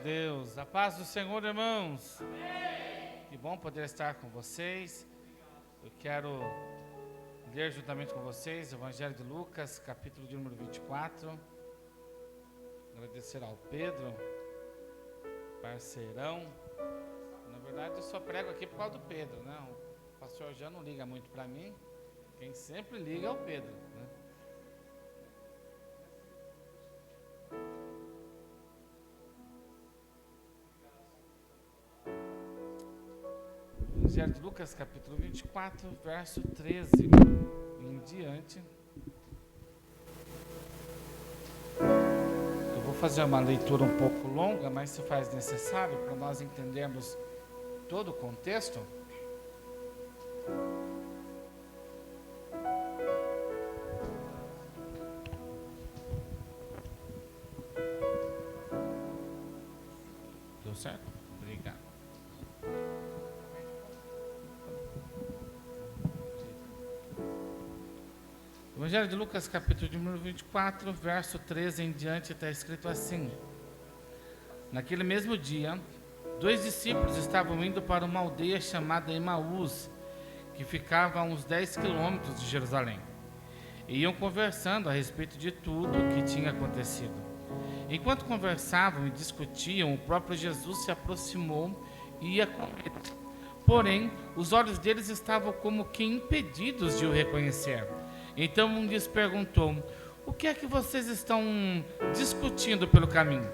Deus. A paz do Senhor, irmãos. Amém. Que bom poder estar com vocês. Eu quero ler juntamente com vocês o Evangelho de Lucas, capítulo de número 24. Agradecer ao Pedro, parceirão. Na verdade, eu só prego aqui por causa do Pedro, né? O pastor já não liga muito para mim. Quem sempre liga é o Pedro, né? Evangelho de Lucas, capítulo 24, verso 13 em diante. Eu vou fazer uma leitura um pouco longa, mas se faz necessário para nós entendermos todo o contexto. Deu certo? Obrigado. Evangelho de Lucas, capítulo de número 24, verso 13 em diante, está escrito assim: Naquele mesmo dia, 2 discípulos estavam indo para uma aldeia chamada Emaús, que ficava a uns 10 quilômetros de Jerusalém. E iam conversando a respeito de tudo o que tinha acontecido. Enquanto conversavam e discutiam, o próprio Jesus se aproximou e ia com eles. Porém, os olhos deles estavam como que impedidos de o reconhecer. Então um lhes perguntou: o que é que vocês estão discutindo pelo caminho?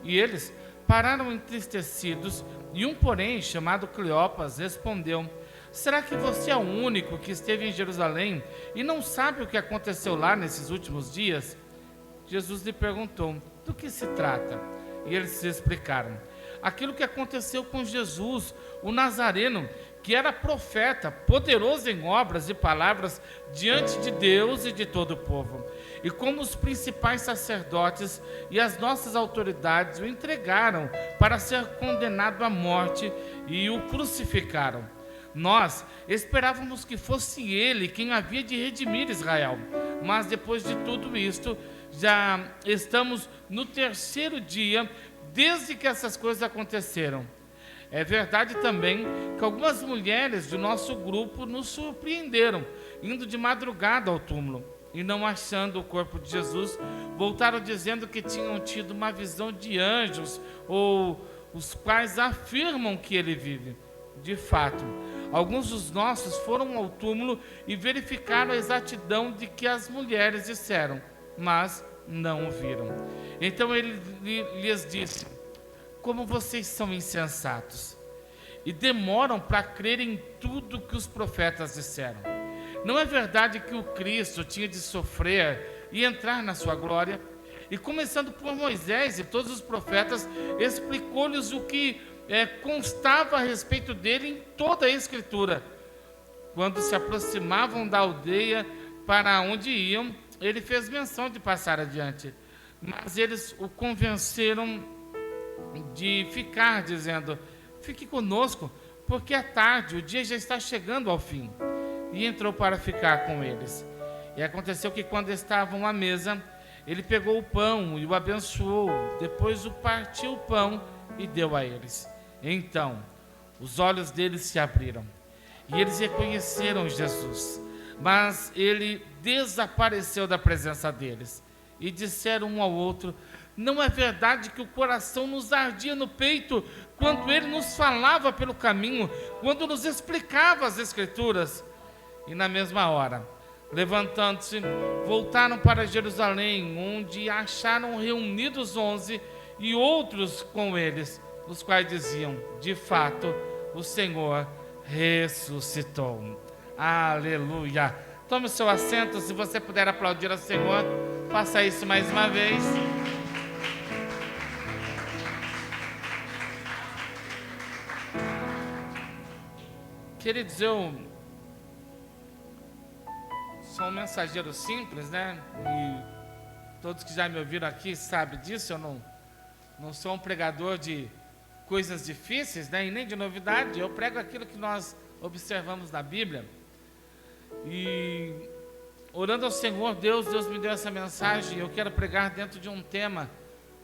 E eles pararam entristecidos, e um, porém, chamado Cleopas, respondeu: será que você é o único que esteve em Jerusalém e não sabe o que aconteceu lá nesses últimos dias? Jesus lhe perguntou: do que se trata? E eles se explicaram: aquilo que aconteceu com Jesus, o Nazareno, que era profeta, poderoso em obras e palavras diante de Deus e de todo o povo. E como os principais sacerdotes e as nossas autoridades o entregaram para ser condenado à morte e o crucificaram. Nós esperávamos que fosse ele quem havia de redimir Israel. Mas depois de tudo isto, já estamos no 3º dia desde que essas coisas aconteceram. É verdade também que algumas mulheres do nosso grupo nos surpreenderam, indo de madrugada ao túmulo, e não achando o corpo de Jesus, voltaram dizendo que tinham tido uma visão de anjos, ou os quais afirmam que ele vive. De fato, alguns dos nossos foram ao túmulo e verificaram a exatidão de que as mulheres disseram, mas não o viram. Então ele lhes disse: como vocês são insensatos e demoram para crer em tudo que os profetas disseram. Não é verdade que o Cristo tinha de sofrer e entrar na sua glória? E começando por Moisés e todos os profetas, explicou-lhes o que constava a respeito dele em toda a Escritura. Quando se aproximavam da aldeia para onde iam, ele fez menção de passar adiante, mas eles o convenceram de ficar, dizendo: fique conosco, porque é tarde, o dia já está chegando ao fim. E entrou para ficar com eles. E aconteceu que, quando estavam à mesa, ele pegou o pão e o abençoou, depois o partiu o pão e deu a eles. Então os olhos deles se abriram e eles reconheceram Jesus, mas ele desapareceu da presença deles. E disseram um ao outro: não é verdade que o coração nos ardia no peito quando ele nos falava pelo caminho, quando nos explicava as Escrituras? E na mesma hora, levantando-se, voltaram para Jerusalém, onde acharam reunidos 11 e outros com eles, os quais diziam: de fato, o Senhor ressuscitou. Aleluia! Tome o seu assento. Se você puder aplaudir ao Senhor, faça isso mais uma vez. Queridos, eu sou um mensageiro simples, né? E todos que já me ouviram aqui sabem disso. Eu não sou um pregador de coisas difíceis, né? E nem de novidade. Eu prego aquilo que nós observamos na Bíblia. E orando ao Senhor, Deus me deu essa mensagem. Eu quero pregar dentro de um tema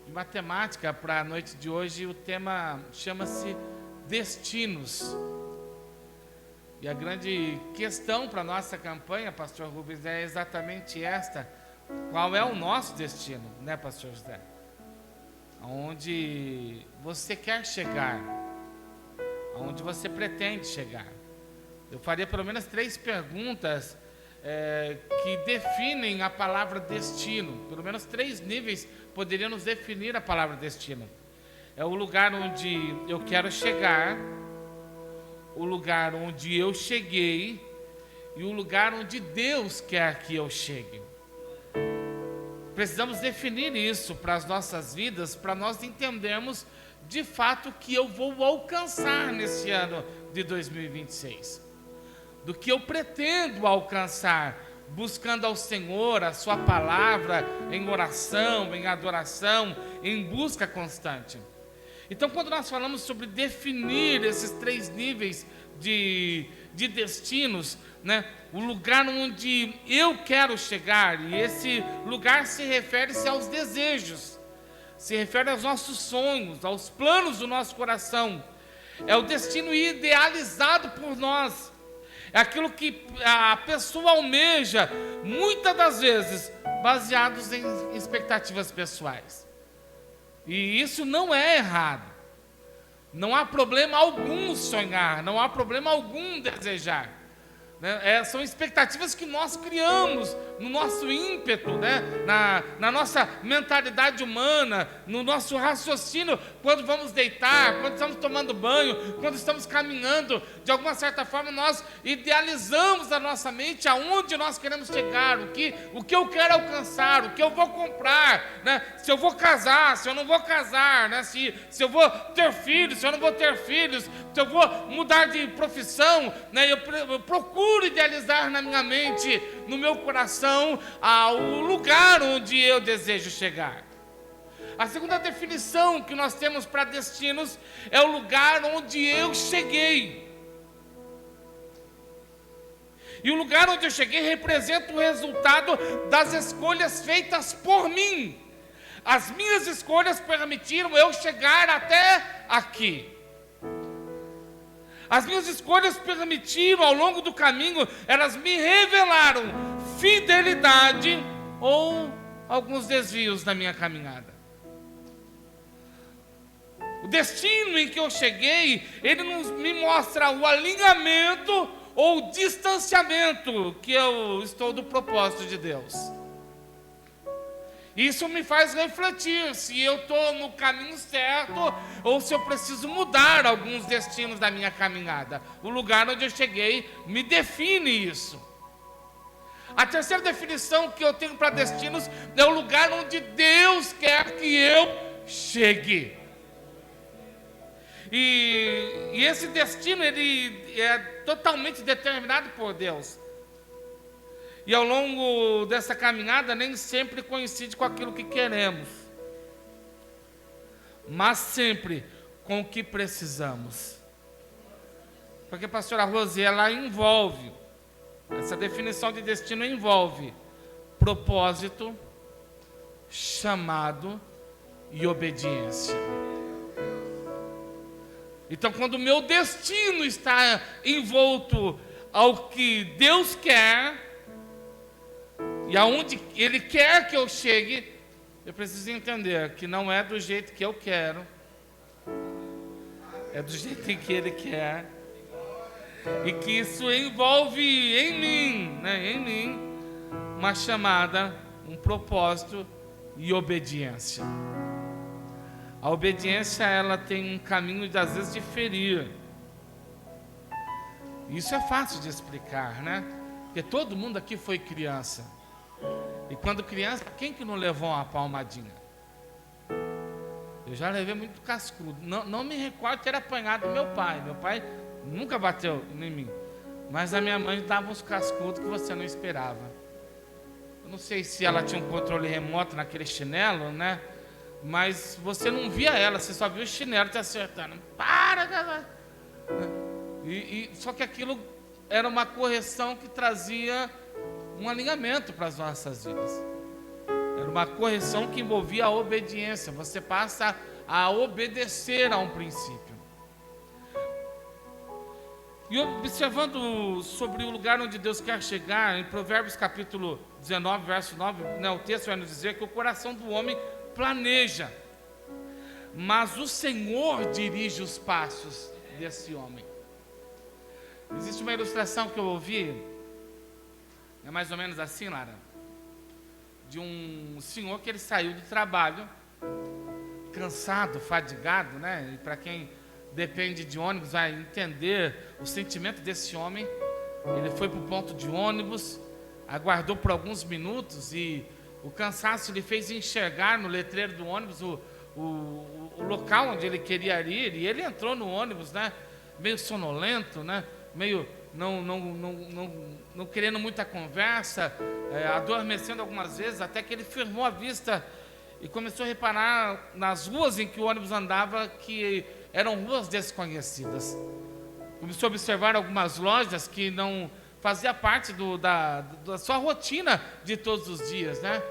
de matemática para a noite de hoje. O tema chama-se destinos. E a grande questão para a nossa campanha, pastor Rubens, é exatamente esta: qual é o nosso destino, né, pastor José? Aonde você quer chegar, aonde você pretende chegar. Eu faria pelo menos 3 perguntas que definem a palavra destino. Pelo menos 3 níveis poderiam nos definir a palavra destino. É o lugar onde eu quero chegar, o lugar onde eu cheguei e o lugar onde Deus quer que eu chegue. Precisamos definir isso para as nossas vidas, para nós entendermos de fato o que eu vou alcançar nesse ano de 2026. Do que eu pretendo alcançar, buscando ao Senhor, a sua palavra, em oração, em adoração, em busca constante. Então, quando nós falamos sobre definir esses 3 níveis de destinos, né, o lugar onde eu quero chegar, e esse lugar se refere-se aos desejos, se refere aos nossos sonhos, aos planos do nosso coração. É o destino idealizado por nós. É aquilo que a pessoa almeja, muitas das vezes, baseados em expectativas pessoais. E isso não é errado. Não há problema algum sonhar, não há problema algum desejar. São expectativas que nós criamos no nosso ímpeto, né? na nossa mentalidade humana, no nosso raciocínio, quando vamos deitar, quando estamos tomando banho, quando estamos caminhando. De alguma certa forma nós idealizamos a nossa mente aonde nós queremos chegar, o que eu quero alcançar, o que eu vou comprar, né? Se eu vou casar, se eu não vou casar, né? se eu vou ter filhos, se eu não vou ter filhos, se eu vou mudar de profissão, né? Eu procuro idealizar na minha mente, no meu coração, o lugar onde eu desejo chegar. A segunda definição que nós temos para destinos é o lugar onde eu cheguei. E o lugar onde eu cheguei representa o resultado das escolhas feitas por mim. As minhas escolhas permitiram eu chegar até aqui. As minhas escolhas permitiram, ao longo do caminho, elas me revelaram fidelidade ou alguns desvios na minha caminhada. O destino em que eu cheguei, ele me mostra o alinhamento ou o distanciamento que eu estou do propósito de Deus. Isso me faz refletir se eu estou no caminho certo ou se eu preciso mudar alguns destinos da minha caminhada. O lugar onde eu cheguei me define isso. A terceira definição que eu tenho para destinos é o lugar onde Deus quer que eu chegue. E esse destino, ele é totalmente determinado por Deus. E ao longo dessa caminhada, nem sempre coincide com aquilo que queremos, mas sempre com o que precisamos. Porque a pastora Rose, ela envolve, essa definição de destino envolve propósito, chamado e obediência. Então, quando o meu destino está envolto ao que Deus quer, e aonde Ele quer que eu chegue, eu preciso entender que não é do jeito que eu quero, é do jeito em que Ele quer, e que isso envolve em mim, uma chamada, um propósito e obediência. A obediência, ela tem um caminho, às vezes, de ferir. Isso é fácil de explicar, né? Porque todo mundo aqui foi criança. E quando criança, quem que não levou uma palmadinha? Eu já levei muito cascudo. Não me recordo ter apanhado do meu pai. Meu pai nunca bateu em mim. Mas a minha mãe dava uns cascudos que você não esperava. Eu não sei se ela tinha um controle remoto naquele chinelo, né? Mas você não via ela, você só via o chinelo te acertando. Para, cara! Só que aquilo era uma correção que trazia um alinhamento para as nossas vidas. Era uma correção que envolvia a obediência. Você passa a obedecer a um princípio. E observando sobre o lugar onde Deus quer chegar, em Provérbios capítulo 19, verso 9, né, o texto vai nos dizer que o coração do homem planeja, mas o Senhor dirige os passos desse homem. Existe uma ilustração que eu ouvi, é mais ou menos assim, Lara, de um senhor que ele saiu do trabalho, cansado, fadigado, né? E para quem depende de ônibus vai entender o sentimento desse homem. Ele foi para o ponto de ônibus, aguardou por alguns minutos e o cansaço lhe fez enxergar no letreiro do ônibus o local onde ele queria ir, e ele entrou no ônibus, né? Meio sonolento, né? Meio não querendo muita conversa, adormecendo algumas vezes, até que ele firmou a vista e começou a reparar nas ruas em que o ônibus andava, que eram ruas desconhecidas. Começou a observar algumas lojas que não fazia parte da sua rotina de todos os dias, né?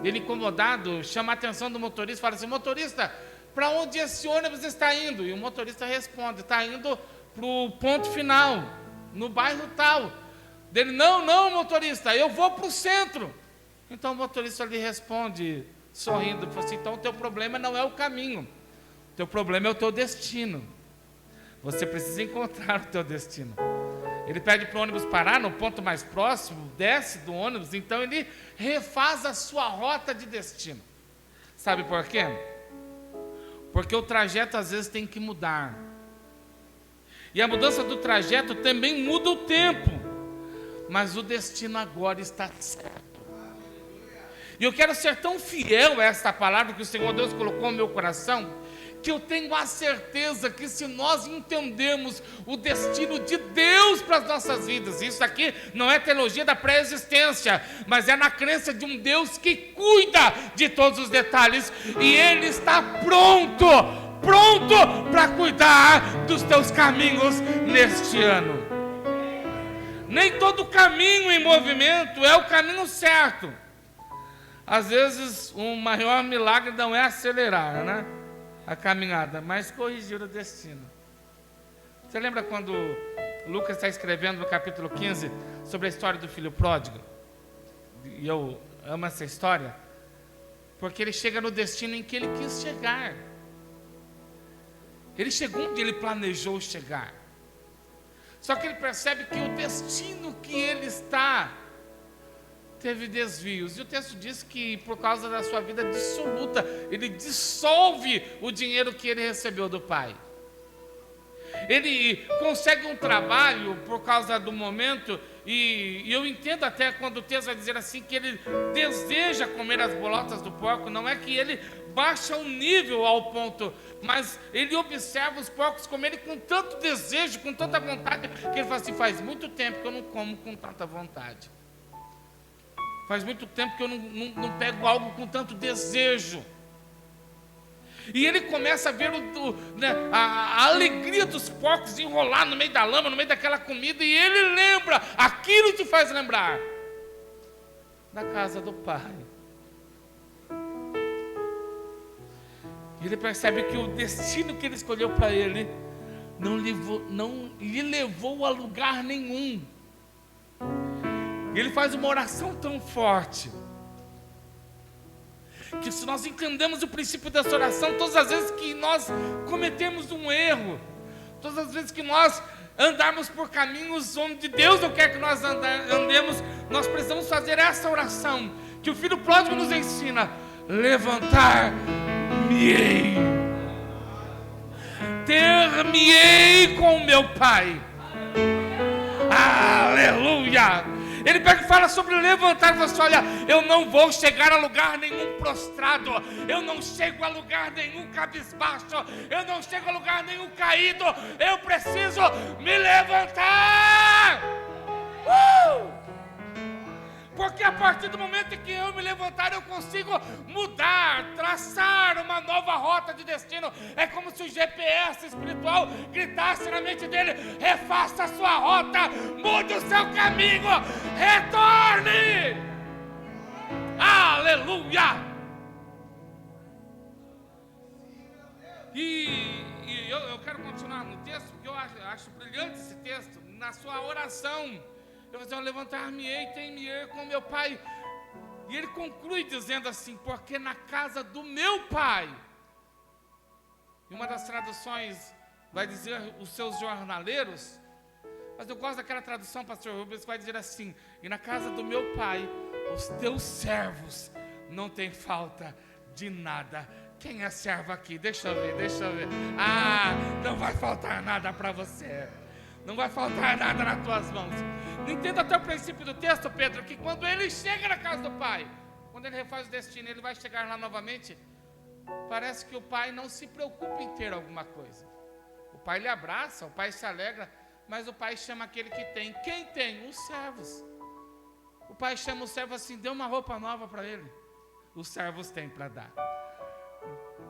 Ele, incomodado, chama a atenção do motorista e fala assim: motorista, para onde esse ônibus está indo? E o motorista responde: está indo para o ponto final, no bairro tal. Dele: não, motorista, eu vou para o centro. Então o motorista lhe responde, sorrindo, fala assim: então o teu problema não é o caminho, o teu problema é o teu destino. Você precisa encontrar o teu destino. Ele pede para o ônibus parar no ponto mais próximo, desce do ônibus, então ele refaz a sua rota de destino. Sabe por quê? Porque o trajeto às vezes tem que mudar. E a mudança do trajeto também muda o tempo. Mas o destino agora está certo. E eu quero ser tão fiel a esta palavra que o Senhor Deus colocou no meu coração, que eu tenho a certeza que se nós entendemos o destino de Deus para as nossas vidas, isso aqui não é teologia da pré-existência, mas é na crença de um Deus que cuida de todos os detalhes, e Ele está pronto para cuidar dos teus caminhos neste ano. Nem todo caminho em movimento é o caminho certo. Às vezes o maior milagre não é acelerar, né, a caminhada, mas corrigir o destino. Você lembra quando Lucas está escrevendo no capítulo 15 sobre a história do filho pródigo? E eu amo essa história, porque ele chega no destino em que ele quis chegar. Ele chegou onde ele planejou chegar. Só que ele percebe que o destino que ele está teve desvios. E o texto diz que por causa da sua vida dissoluta, ele dissolve o dinheiro que ele recebeu do pai. Ele consegue um trabalho por causa do momento, e eu entendo até quando o texto vai dizer assim, que ele deseja comer as bolotas do porco. Não é que ele baixa o nível ao ponto, mas ele observa os porcos comerem com tanto desejo, com tanta vontade, que ele fala assim: faz muito tempo que eu não como com tanta vontade. Faz muito tempo que eu não pego algo com tanto desejo. E ele começa a ver a alegria dos porcos enrolar no meio da lama, no meio daquela comida, e ele lembra, aquilo te faz lembrar da casa do pai. E ele percebe que o destino que ele escolheu para ele não lhe levou a lugar nenhum. E ele faz uma oração tão forte, que se nós entendemos o princípio dessa oração, todas as vezes que nós cometemos um erro, todas as vezes que nós andarmos por caminhos onde Deus não quer que nós andemos, nós precisamos fazer essa oração, que o filho pródigo nos ensina: levantar-me-ei, ter-me-ei com o meu pai. Aleluia! Ele pega e fala sobre levantar, e fala assim: olha, eu não vou chegar a lugar nenhum prostrado, eu não chego a lugar nenhum cabisbaixo, eu não chego a lugar nenhum caído, eu preciso me levantar. Porque a partir do momento em que eu me levantar, eu consigo mudar, traçar uma nova rota de destino. É como se o GPS espiritual gritasse na mente dele: refaça a sua rota, mude o seu caminho, retorne. Aleluia! E eu quero continuar no texto, porque eu acho brilhante esse texto. Na sua oração, eu vou dizer, eu levantar-me-ei, tem-me com meu pai. E ele conclui dizendo assim, porque na casa do meu pai. E uma das traduções vai dizer os seus jornaleiros, mas eu gosto daquela tradução, pastor Rubens, que vai dizer assim, e na casa do meu pai, os teus servos não tem falta de nada. Quem é servo aqui? Deixa eu ver. Ah, não vai faltar nada para você. Não vai faltar nada nas tuas mãos. Não entenda até o princípio do texto, Pedro, que quando ele chega na casa do pai, quando ele refaz o destino, ele vai chegar lá novamente. Parece que o pai não se preocupa em ter alguma coisa. O pai lhe abraça, o pai se alegra, mas o pai chama aquele que tem. Quem tem? Os servos. O pai chama o servo assim, dê uma roupa nova para ele. Os servos têm para dar.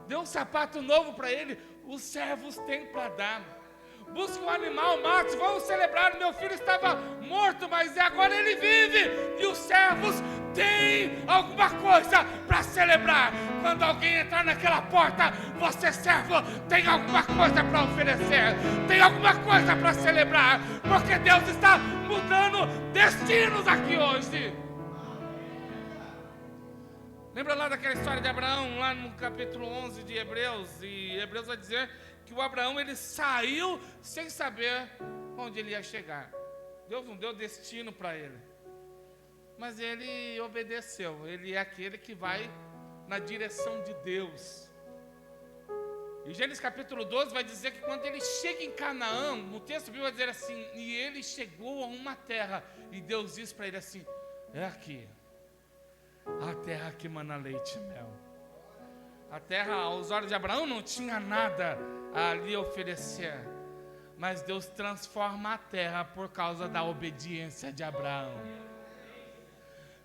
Deu um sapato novo para ele, os servos têm para dar. Busque um animal, mate, vamos celebrar, meu filho estava morto, mas agora ele vive. E os servos têm alguma coisa para celebrar. Quando alguém entrar naquela porta, você, servo, tem alguma coisa para oferecer, tem alguma coisa para celebrar, porque Deus está mudando destinos aqui hoje. Lembra lá daquela história de Abraão, lá no capítulo 11 de Hebreus? E Hebreus vai dizer que o Abraão, ele saiu sem saber onde ele ia chegar. Deus não deu destino para ele, mas ele obedeceu. Ele é aquele que vai na direção de Deus. E Gênesis capítulo 12 vai dizer que quando ele chega em Canaã, no texto bíblico vai dizer assim, e ele chegou a uma terra, e Deus disse para ele assim, é aqui, a terra que mana leite e mel. A terra, aos olhos de Abraão, não tinha nada a lhe oferecer, mas Deus transforma a terra por causa da obediência de Abraão.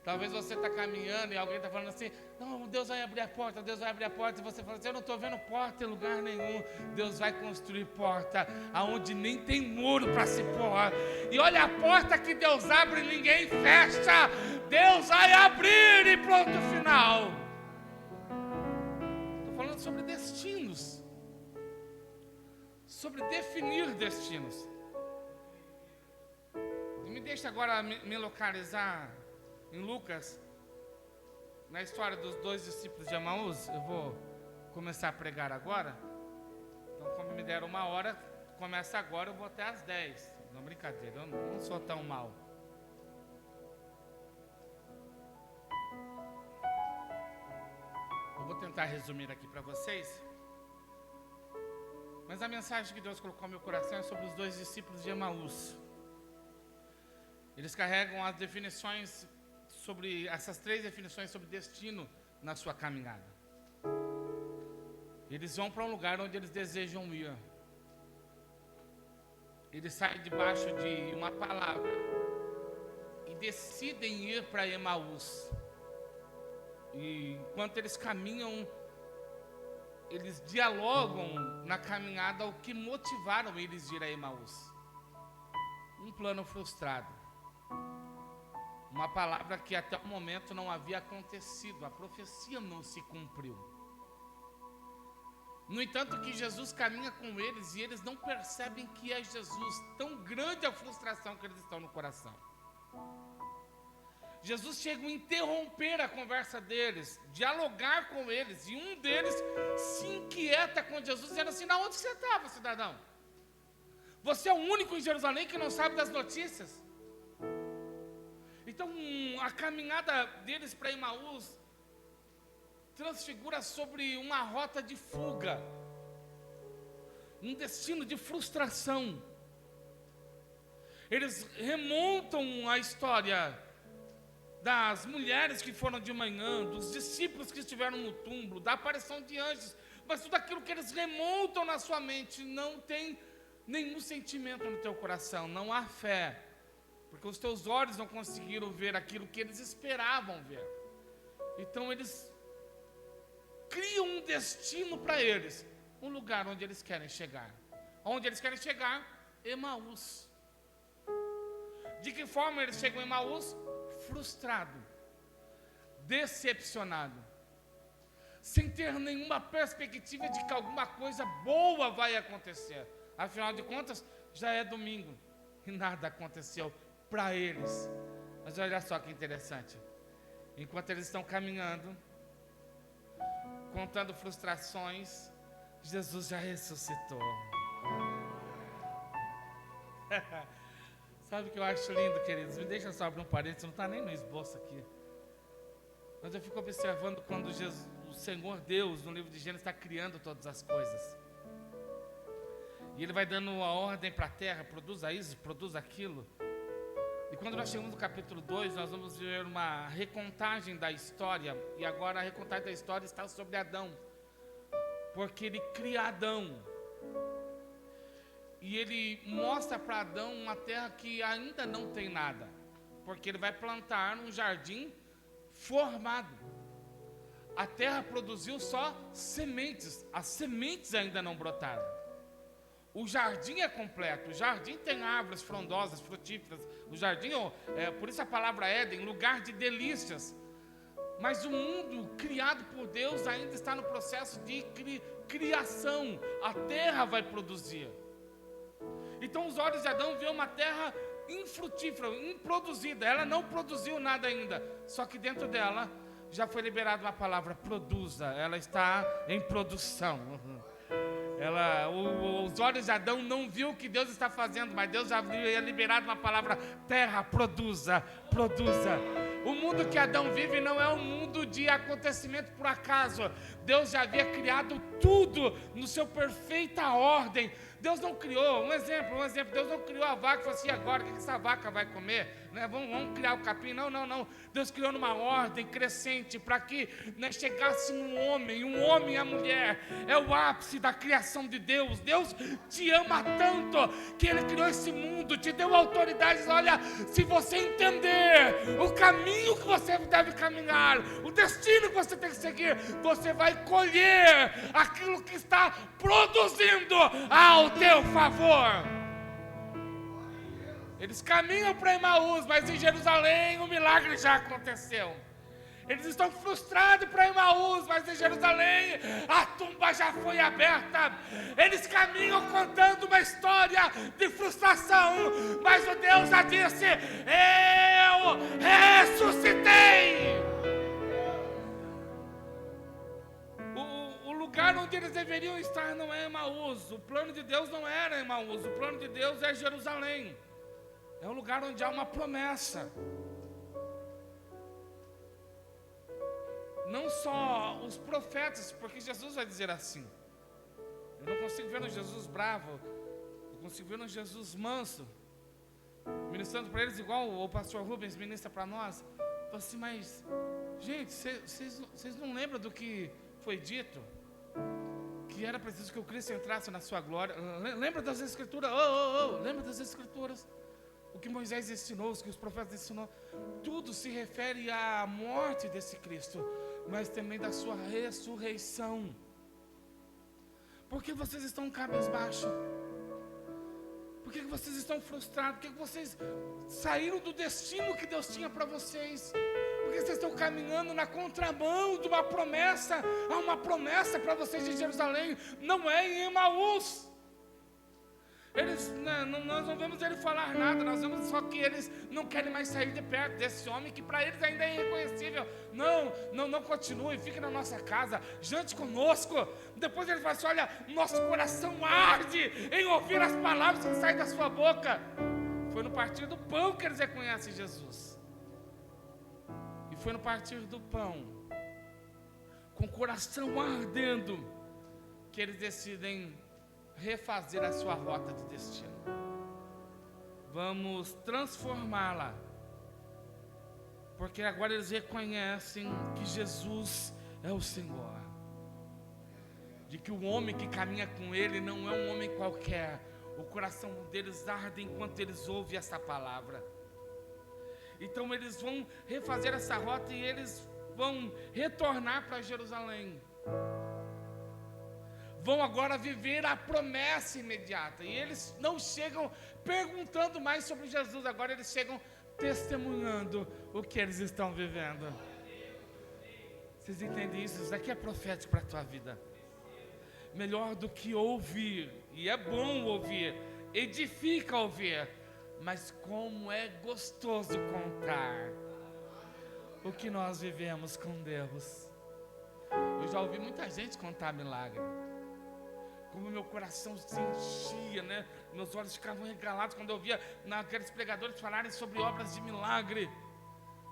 Talvez você está caminhando e alguém está falando assim, não, Deus vai abrir a porta, Deus vai abrir a porta, e você fala assim, eu não estou vendo porta em lugar nenhum. Deus vai construir porta aonde nem tem muro para se pôr. E olha a porta que Deus abre e ninguém fecha. Deus vai abrir e pronto, final. Estou falando sobre destinos, sobre definir destinos. E me deixa agora me localizar em Lucas, na história dos 2 discípulos de Emaús. Eu vou começar a pregar agora. Então, como me deram 1 hora, começa agora, eu vou até às 10. Não, brincadeira, eu não sou tão mal. Eu vou tentar resumir aqui para vocês. Mas a mensagem que Deus colocou no meu coração é sobre os 2 discípulos de Emaús. Eles carregam as definições sobre essas 3 definições sobre destino na sua caminhada. Eles vão para um lugar onde eles desejam ir. Eles saem debaixo de uma palavra e decidem ir para Emaús. E enquanto eles caminham, eles dialogam na caminhada o que motivaram eles a ir a Emaús. Um plano frustrado. Uma palavra que até o momento não havia acontecido, a profecia não se cumpriu. No entanto, que Jesus caminha com eles e eles não percebem que é Jesus, tão grande a frustração que eles estão no coração. Jesus chega a interromper a conversa deles, dialogar com eles, e um deles se inquieta com Jesus, dizendo assim, na onde você estava, cidadão? Você é o único em Jerusalém que não sabe das notícias. Então, a caminhada deles para Emaús transfigura sobre uma rota de fuga, um destino de frustração. Eles remontam a história das mulheres que foram de manhã, dos discípulos que estiveram no túmulo, da aparição de anjos, mas tudo aquilo que eles remontam na sua mente não tem nenhum sentimento no teu coração, não há fé. Porque os teus olhos não conseguiram ver aquilo que eles esperavam ver. Então eles criam um destino para eles, um lugar onde eles querem chegar. Onde eles querem chegar? Emaús. De que forma eles chegam em Emaús? Frustrado, decepcionado, sem ter nenhuma perspectiva de que alguma coisa boa vai acontecer. Afinal de contas, já é domingo e nada aconteceu para eles. Mas olha só que interessante. Enquanto eles estão caminhando, contando frustrações, Jesus já ressuscitou. Sabe o que eu acho lindo, queridos? Me deixa só abrir um parênteses, não está nem no esboço aqui. Mas eu fico observando quando o Senhor Deus, no livro de Gênesis, está criando todas as coisas. E Ele vai dando a ordem para a terra, produza isso, produza aquilo. E quando nós chegamos no capítulo 2, nós vamos ver uma recontagem da história. E agora a recontagem da história está sobre Adão. Porque Ele cria Adão. E Ele mostra para Adão uma terra que ainda não tem nada. Porque Ele vai plantar um jardim formado. A terra produziu só sementes. As sementes ainda não brotaram. O jardim é completo. O jardim tem árvores frondosas, frutíferas. O jardim, por isso a palavra Éden, lugar de delícias. Mas o mundo criado por Deus ainda está no processo de criação. A terra vai produzir. Então os olhos de Adão vêem uma terra infrutífera, improduzida. Ela não produziu nada ainda. Só que dentro dela já foi liberada uma palavra, produza. Ela está em produção. Os olhos de Adão não viu o que Deus está fazendo, mas Deus já havia liberado uma palavra, terra, produza, produza. O mundo que Adão vive não é um mundo de acontecimento por acaso. Deus já havia criado tudo no seu perfeita ordem. Deus não criou, um exemplo, Deus não criou a vaca e falou assim, agora o que essa vaca vai comer? Né? Vamos criar o capim, não. Deus criou numa ordem crescente para que chegasse um homem e a mulher. É o ápice da criação de Deus. Deus te ama tanto que Ele criou esse mundo, te deu autoridade. Olha, se você entender o caminho que você deve caminhar, o destino que você tem que seguir, você vai colher aquilo que está produzindo ao teu favor. Eles caminham para Emaús, mas em Jerusalém o milagre já aconteceu. Eles estão frustrados para Emaús, mas em Jerusalém a tumba já foi aberta. Eles caminham contando uma história de frustração, mas o Deus já disse, eu ressuscitei. O lugar onde eles deveriam estar não é Emaús. O plano de Deus não era Emaús. O plano de Deus é Jerusalém. É um lugar onde há uma promessa. Não só os profetas, porque Jesus vai dizer assim. Eu não consigo ver um Jesus bravo. Eu consigo ver um Jesus manso, ministrando para eles igual o pastor Rubens ministra para nós. Então assim, mas gente, vocês não lembram do que foi dito? Que era preciso que o Cristo entrasse na sua glória. Lembra das Escrituras? Lembra das Escrituras? O que Moisés ensinou, o que os profetas ensinou, tudo se refere à morte desse Cristo, mas também da sua ressurreição. Por que vocês estão cabisbaixos? Por que vocês estão frustrados? Por que vocês saíram do destino que Deus tinha para vocês? Porque vocês estão caminhando na contramão de uma promessa. Há uma promessa para vocês de Jerusalém, não é em Emaús. Nós não vemos ele falar nada, nós vemos só que eles não querem mais sair de perto desse homem que para eles ainda é irreconhecível. Não continue, fique na nossa casa, jante conosco. Depois ele fala assim, olha, nosso coração arde em ouvir as palavras que saem da sua boca. Foi no partir do pão que eles reconhecem Jesus. E foi no partir do pão, com o coração ardendo, que eles decidem refazer a sua rota de destino. Vamos transformá-la, porque agora eles reconhecem que Jesus é o Senhor, de que o homem que caminha com Ele não é um homem qualquer. O coração deles arde enquanto eles ouvem essa palavra. Então eles vão refazer essa rota e eles vão retornar para Jerusalém. Vão agora viver a promessa imediata. E eles não chegam perguntando mais sobre Jesus. Agora eles chegam testemunhando o que eles estão vivendo. Vocês entendem isso? Isso daqui é profético para a tua vida. Melhor do que ouvir, e é bom ouvir, edifica ouvir, mas como é gostoso contar o que nós vivemos com Deus. Eu já ouvi muita gente contar milagre, como meu coração se enchia, né? Meus olhos ficavam regalados quando eu via aqueles pregadores falarem sobre obras de milagre.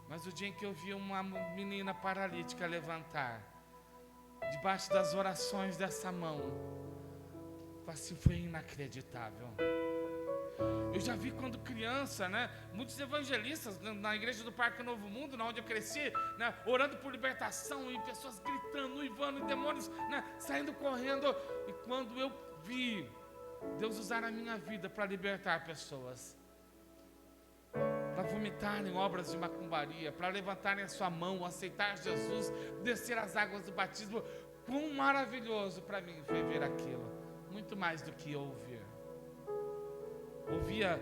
Mas o dia em que eu vi uma menina paralítica levantar, debaixo das orações dessa mão, assim, foi inacreditável. Eu já vi quando criança, né, muitos evangelistas na igreja do Parque Novo Mundo, onde eu cresci, né, orando por libertação, e pessoas gritando, uivando, e demônios, né, saindo correndo. E quando eu vi Deus usar a minha vida para libertar pessoas, para vomitarem obras de macumbaria, para levantarem a sua mão, aceitar Jesus, descer as águas do batismo, quão maravilhoso para mim foi ver aquilo, muito mais do que ouvir. Ouvia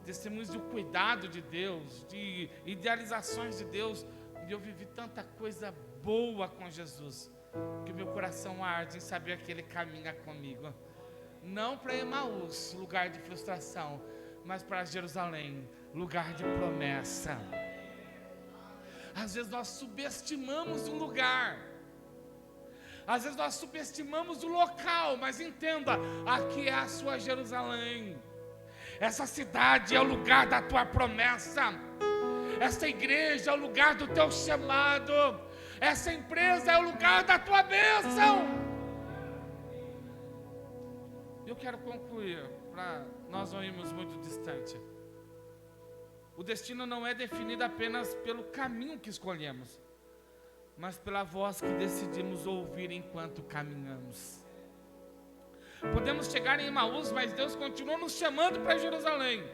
testemunhos do cuidado de Deus, de idealizações de Deus, e eu vivi tanta coisa boa com Jesus, que meu coração arde em saber que Ele caminha comigo, não para Emaús, lugar de frustração, mas para Jerusalém, lugar de promessa. Às vezes nós subestimamos um lugar, às vezes nós subestimamos o local, mas entenda, aqui é a sua Jerusalém. Essa cidade é o lugar da tua promessa, essa igreja é o lugar do teu chamado, essa empresa é o lugar da tua bênção. Eu quero concluir, para nós não irmos muito distante. O destino não é definido apenas pelo caminho que escolhemos, mas pela voz que decidimos ouvir enquanto caminhamos. Podemos chegar em Emaús, mas Deus continua nos chamando para Jerusalém.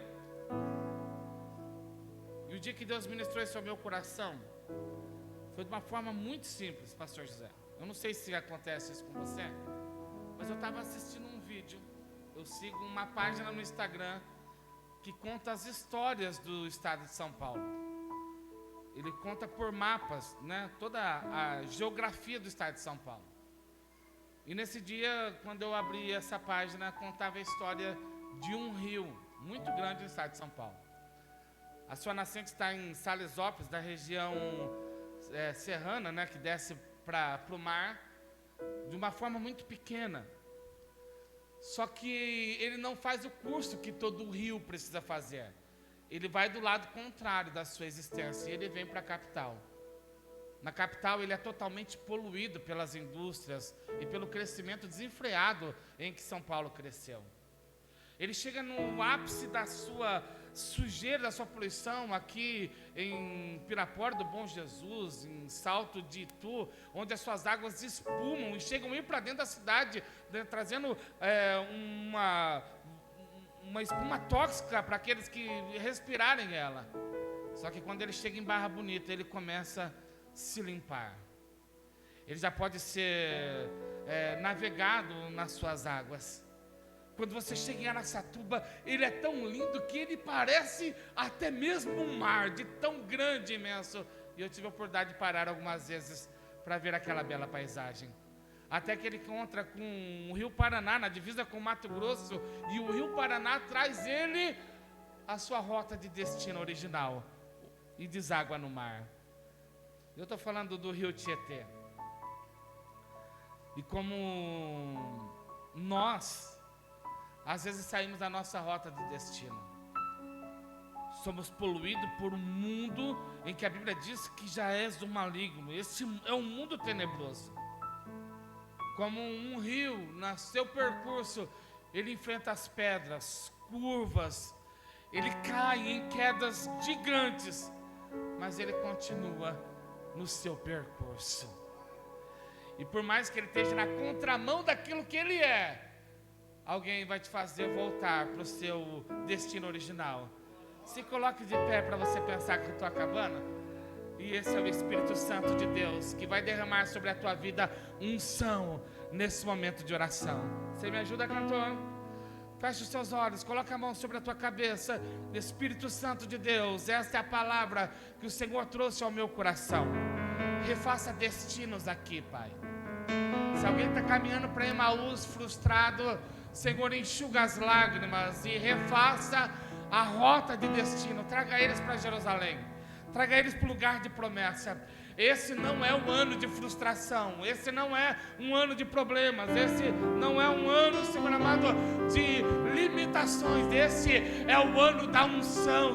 E o dia que Deus ministrou isso ao meu coração, foi de uma forma muito simples, pastor José. Eu não sei se acontece isso com você, mas eu estava assistindo um vídeo. Eu sigo uma página no Instagram que conta as histórias do estado de São Paulo. Ele conta por mapas, né, toda a geografia do estado de São Paulo. E nesse dia, quando eu abri essa página, contava a história de um rio muito grande no estado de São Paulo. A sua nascente está em Salesópolis, da região serrana, né, que desce para o mar, de uma forma muito pequena. Só que ele não faz o curso que todo rio precisa fazer. Ele vai do lado contrário da sua existência, e ele vem para a capital. Na capital ele é totalmente poluído pelas indústrias e pelo crescimento desenfreado em que São Paulo cresceu. Ele chega no ápice da sua sujeira, da sua poluição aqui em Pirapora do Bom Jesus, em Salto de Itu, onde as suas águas espumam e chegam a ir para dentro da cidade, trazendo uma espuma tóxica para aqueles que respirarem ela. Só que quando ele chega em Barra Bonita, ele começa a se limpar. Ele já pode ser navegado nas suas águas. Quando você chega em Araçatuba, ele é tão lindo que ele parece até mesmo um mar, de tão grande e imenso. E eu tive a oportunidade de parar algumas vezes para ver aquela bela paisagem. Até que ele encontra com o Rio Paraná, na divisa com o Mato Grosso, e o Rio Paraná traz ele a sua rota de destino original e deságua no mar. Eu estou falando do Rio Tietê. E como nós às vezes saímos da nossa rota de destino, somos poluídos por um mundo em que a Bíblia diz que já és do maligno. Esse é um mundo tenebroso. Como um rio, no seu percurso, ele enfrenta as pedras, curvas, ele cai em quedas gigantes, mas ele continua no seu percurso. E por mais que ele esteja na contramão daquilo que ele é, alguém vai te fazer voltar para o seu destino original. Se coloque de pé para você pensar que eu estou acabando. E esse é o Espírito Santo de Deus que vai derramar sobre a tua vida unção nesse momento de oração. Você me ajuda, cantor? Feche os seus olhos, coloca a mão sobre a tua cabeça. Espírito Santo de Deus, esta é a palavra que o Senhor trouxe ao meu coração. refaça destinos aqui, Pai. Se alguém está caminhando para Emaús frustrado, Senhor, enxuga as lágrimas e refaça a rota de destino. Traga eles para Jerusalém, traga eles para o lugar de promessa. Esse não é um ano de frustração, esse não é um ano de problemas, esse não é um ano, Senhor amado, de limitações. Esse é o ano da unção,